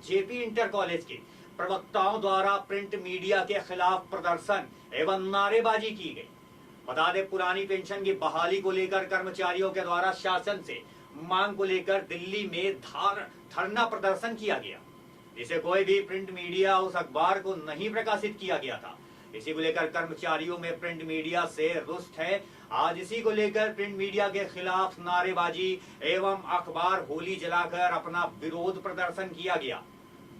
JP inter college के प्रवक्ताओं द्वारा print media के खिलाफ प्रदर्शन एवं नारेबाजी की गई। बता दें, पुरानी पेंशन की बहाली को लेकर कर्मचारियों के द्वारा शासन से मांग को लेकर दिल्ली में धरना प्रदर्शन किया गया, जिसे कोई भी प्रिंट मीडिया उस अखबार को नहीं प्रकाशित किया गया था। इसी को लेकर कर्मचारियों में प्रिंट मीडिया से रुष्ट है। आज इसी को लेकर प्रिंट मीडिया के खिलाफ नारेबाजी एवं अखबार होली जलाकर अपना विरोध प्रदर्शन किया गया।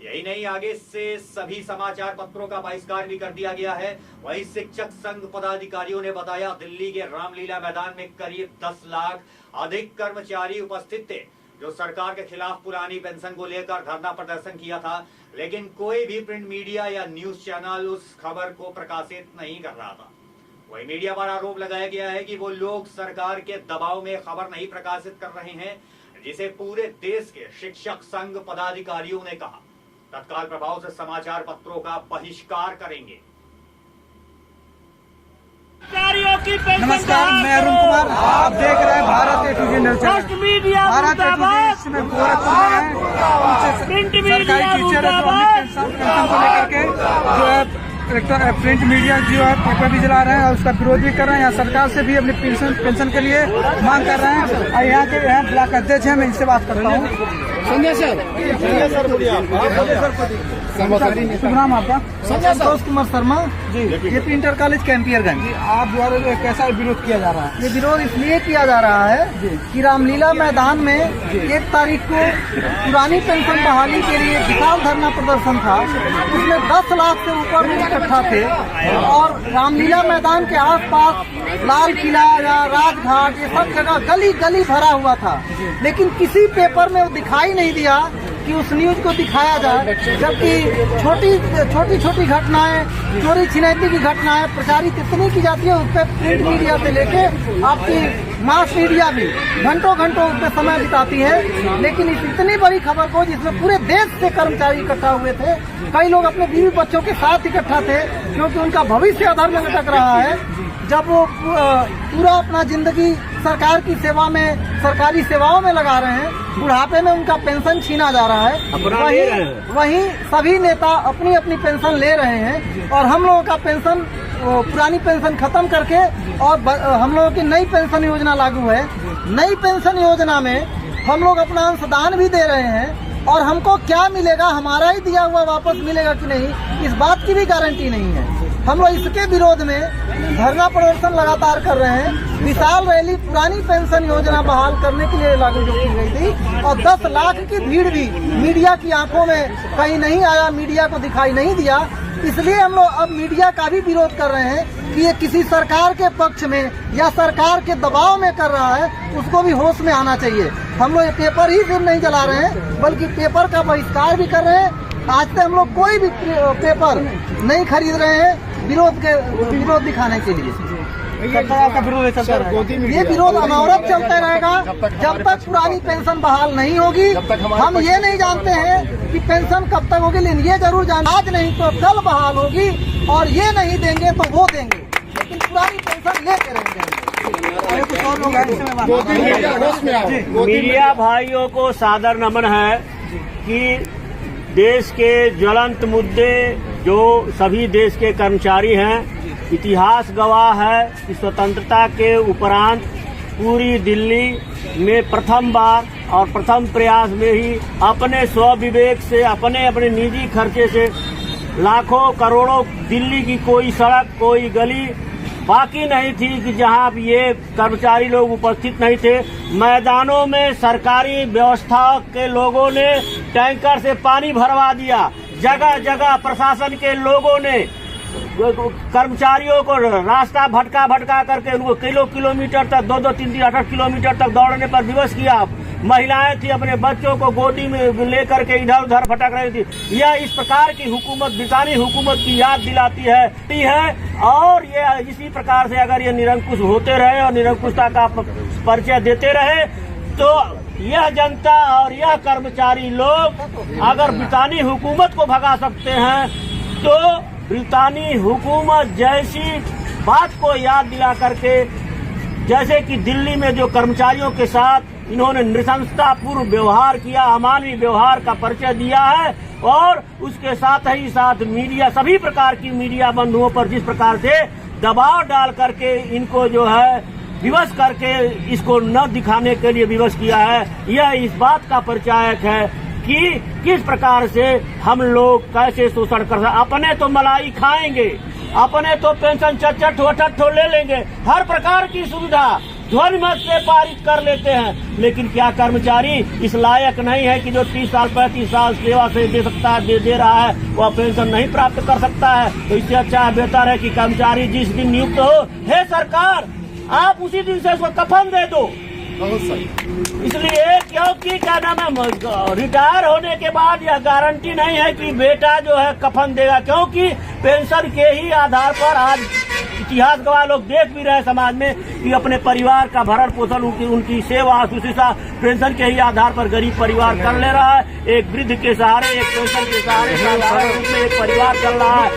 यही नहीं, आगे से सभी समाचार पत्रों का बहिष्कार भी कर दिया गया है। वहीं शिक्षक संघ पदाधिकारियों ने बताया, दिल्ली के रामलीला मैदान में करीब 10 लाख अधिक कर्मचारी उपस्थित थे, जो सरकार के खिलाफ पुरानी पेंशन को लेकर धरना प्रदर्शन किया था, लेकिन कोई भी प्रिंट मीडिया या न्यूज चैनल उस खबर को प्रकाशित नहीं कर रहा था। वही मीडिया पर आरोप लगाया गया है कि वो लोग सरकार के दबाव में खबर नहीं प्रकाशित कर रहे हैं, जिसे पूरे देश के शिक्षक संघ पदाधिकारियों ने कहा तत्काल प्रभाव से समाचार पत्रों का बहिष्कार करेंगे। नमस्कार, मैं अरुण कुमार। आप देख रहे हैं Bharat A to Z news channel. Bharat A to Z इसमें गोरखपुर में है सरकारी टीचर पेंशन को लेकर के जो है प्रिंट मीडिया जो है पेपर भी जला रहे हैं और उसका विरोध भी कर रहे हैं। यहाँ सरकार से भी अपनी पेंशन के लिए मांग कर रहे हैं। और यहाँ के ब्लॉक अध्यक्ष हैं, मैं इनसे बात करता हूँ। संजय सर शुभ नाम आपका? संतोष कुमार शर्मा जी, ये इंटर कॉलेज कैंपियरगंज। आप द्वारा कैसा विरोध किया जा रहा है? ये विरोध इसलिए किया जा रहा है कि रामलीला मैदान में 1 तारीख को पुरानी पेंशन बहाली के लिए विशाल धरना प्रदर्शन था। उसमें 10 लाख से ऊपर लोग इकट्ठा थे और रामलीला मैदान के आसपास लाल किला या राजघाट ये सब जगह गली गली भरा हुआ था, लेकिन किसी पेपर में वो दिखाई नहीं दिया कि उस न्यूज को दिखाया जाए। जबकि छोटी छोटी घटनाएं, चोरी छिनैती की घटनाएं प्रचारित इतनी की जाती है, उस पर प्रिंट मीडिया से लेके आपकी मास मीडिया भी घंटों उस पर समय बिताती है। लेकिन इस इतनी बड़ी खबर को, जिसमें पूरे देश से कर्मचारी इकट्ठा हुए थे, कई लोग अपने बीवी बच्चों के साथ इकट्ठा थे क्योंकि उनका भविष्य अधर में लटक रहा है। जब वो पूरा अपना जिंदगी सरकार की सेवा में, सरकारी सेवाओं में लगा रहे हैं, बुढ़ापे में उनका पेंशन छीना जा रहा है। वहीं सभी नेता अपनी अपनी पेंशन ले रहे हैं और हम लोगों का पेंशन, पुरानी पेंशन खत्म करके और हम लोगों की नई पेंशन योजना लागू है। नई पेंशन योजना में हम लोग अपना अंशदान भी दे रहे हैं और हमको क्या मिलेगा, हमारा ही दिया हुआ वापस मिलेगा कि नहीं, इस बात की भी गारंटी नहीं है। हम लोग इसके विरोध में धरना प्रदर्शन लगातार कर रहे हैं। विशाल रैली पुरानी पेंशन योजना बहाल करने के लिए लागू जो की गई थी और 10 लाख की भीड़ भी मीडिया की आंखों में कहीं नहीं आया, मीडिया को दिखाई नहीं दिया। इसलिए हम लोग अब मीडिया का भी विरोध कर रहे हैं कि ये किसी सरकार के पक्ष में या सरकार के दबाव में कर रहा है, उसको भी होश में आना चाहिए। हम लोग ये पेपर ही सिर्फ नहीं जला रहे हैं, बल्कि पेपर का बहिष्कार भी कर रहे हैं। आज से हम लोग कोई भी पेपर नहीं खरीद रहे हैं विरोध दिखाने के लिए। आपका विरोध चलता रहेगा? ये विरोध अनवरत चलता रहेगा जब तक पुरानी पेंशन बहाल नहीं होगी। हम ये नहीं जानते हैं कि पेंशन कब तक होगी, लेकिन ये जरूर जान, आज नहीं तो कल बहाल होगी और ये नहीं देंगे तो वो देंगे, लेकिन पुरानी पेंशन लेके रहेंगे। कुछ और लोग मीडिया भाइयों को सादर नमन है कि देश के ज्वलंत मुद्दे, जो सभी देश के कर्मचारी हैं, इतिहास गवाह है कि स्वतंत्रता के उपरांत पूरी दिल्ली में प्रथम बार और प्रथम प्रयास में ही अपने स्वविवेक से, अपने निजी खर्चे से लाखों करोड़ों, दिल्ली की कोई सड़क, कोई गली बाकी नहीं थी कि जहां ये कर्मचारी लोग उपस्थित नहीं थे। मैदानों में सरकारी व्यवस्था के लोगों ने टैंकर से पानी भरवा दिया। जगह जगह प्रशासन के लोगों ने कर्मचारियों को रास्ता भटका करके उनको किलोमीटर तक 2-2, 3-3, 8 किलोमीटर तक दौड़ने पर विवश किया। महिलाएं थी अपने बच्चों को गोदी में लेकर के इधर उधर भटक रही थी। यह इस प्रकार की हुकूमत, ब्रितानी हुकूमत की याद दिलाती है और ये इसी प्रकार से अगर ये निरंकुश होते रहे और निरंकुशता का परिचय देते रहे तो यह जनता और यह कर्मचारी लोग अगर ब्रितानी हुकूमत को भगा सकते हैं तो ब्रितानी हुकूमत जैसी बात को याद दिला करके, जैसे कि दिल्ली में जो कर्मचारियों के साथ इन्होंने नृशंसतापूर्ण व्यवहार किया, अमानवीय व्यवहार का परिचय दिया है। और उसके साथ ही साथ मीडिया, सभी प्रकार की मीडिया बंधुओं पर जिस प्रकार से दबाव डाल करके इनको जो है विवश करके इसको न दिखाने के लिए विवश किया है, यह इस बात का परिचायक है कि किस प्रकार से हम लोग कैसे शोषण कर सकते। अपने तो मलाई खाएंगे, अपने तो पेंशन 68 ले लेंगे, हर प्रकार की सुविधा ध्वनिमत से पारित कर लेते हैं, लेकिन क्या कर्मचारी इस लायक नहीं है कि जो 30 साल 35 साल सेवा से दे सकता है, दे रहा है, वह पेंशन नहीं प्राप्त कर सकता है। तो इससे अच्छा बेहतर है कि कर्मचारी जिस दिन नियुक्त हो, हे सरकार आप उसी दिन से उसको कफन दे दो। इसलिए क्योंकि क्या नाम है, रिटायर होने के बाद यह गारंटी नहीं है कि बेटा जो है कफन देगा, क्योंकि पेंशन के ही आधार पर आज इतिहास गवाह लोग देख भी रहे समाज में कि अपने परिवार का भरण पोषण, उनकी सेवा शुश्रूषा पेंशन के ही आधार पर गरीब परिवार कर ले रहा है। एक वृद्ध के सहारे, एक पेंशन के सहारे साधारण रूप में एक परिवार चल रहा है।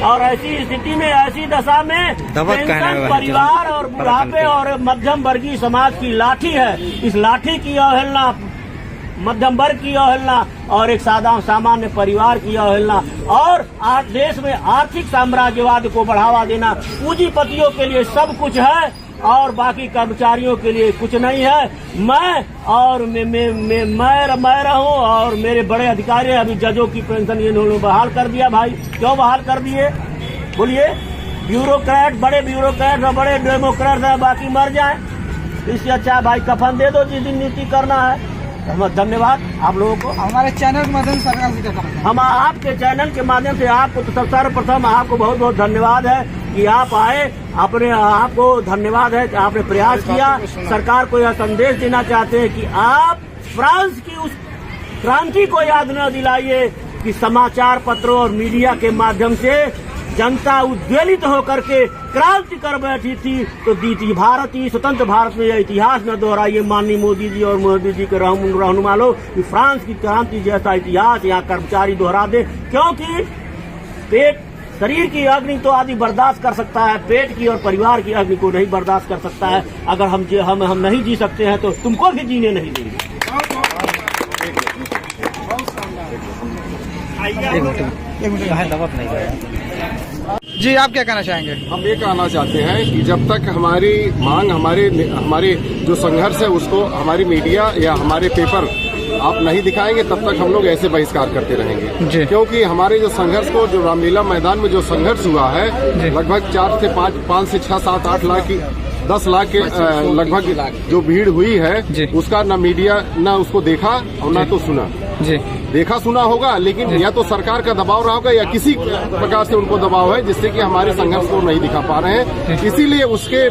और ऐसी स्थिति में, ऐसी दशा में पेंशन परिवार और बुढ़ापे और मध्यम वर्गीय समाज की लाठी है। इस लाठी की अवहेलना, मध्यम वर्ग की अवहेलना और एक सामान्य परिवार की अवहेलना और देश में आर्थिक साम्राज्यवाद को बढ़ावा देना, पूंजीपतियों के लिए सब कुछ है और बाकी कर्मचारियों के लिए कुछ नहीं है। मैं रहूं और मेरे बड़े अधिकारी, अभी जजों की पेंशन इन्होंने बहाल कर दिया। भाई क्यों बहाल कर दिए बोलिए? ब्यूरोक्रेट, बड़े ब्यूरोक्रेट और बड़े डेमोक्रेट है, बाकी मर जाए। इससे अच्छा भाई कफन दे दो जिस दिन नीति करना है। धन्यवाद आप लोगों को। हमारे चैनल के माध्यम से सरकार से क्या कहना है? हम आपके चैनल के माध्यम से आपको तो सर्वप्रथम आपको बहुत बहुत धन्यवाद है कि आप आए, अपने आपको धन्यवाद है कि आपने प्रयास किया। सरकार को यह संदेश देना चाहते हैं कि आप फ्रांस की उस क्रांति को याद न दिलाइए कि समाचार पत्रों और मीडिया के माध्यम से जनता उद्वेलित होकर के क्रांति कर बैठी थी, तो भारतीय स्वतंत्र भारत में यह इतिहास न दोहराइए। माननीय मोदी जी और मोदी जी के रहनुमा लोग कि फ्रांस की क्रांति जैसा इतिहास यहाँ कर्मचारी दोहरा दे, क्योंकि पेट, शरीर की अग्नि तो आदि बर्दाश्त कर सकता है, पेट की और परिवार की अग्नि को नहीं बर्दाश्त कर सकता है। अगर हम नहीं जी सकते हैं तो तुमको भी जीने नहीं देंगे। जी आप क्या कहना चाहेंगे? हम ये कहना चाहते हैं कि जब तक हमारी मांग, हमारे जो संघर्ष है उसको हमारी मीडिया या हमारे पेपर आप नहीं दिखाएंगे, तब तक हम लोग ऐसे बहिष्कार करते रहेंगे। क्योंकि हमारे जो संघर्ष को, जो रामलीला मैदान में जो संघर्ष हुआ है, लगभग 4 से 5 से 6, 7, 8 लाख की 10 लाख के लगभग जो भीड़ हुई है, उसका न मीडिया न उसको देखा और न तो सुना। देखा सुना होगा, लेकिन या तो सरकार का दबाव रहा होगा या किसी प्रकार से उनको दबाव है जिससे कि हमारे संघर्ष को नहीं दिखा पा रहे हैं। इसीलिए उसके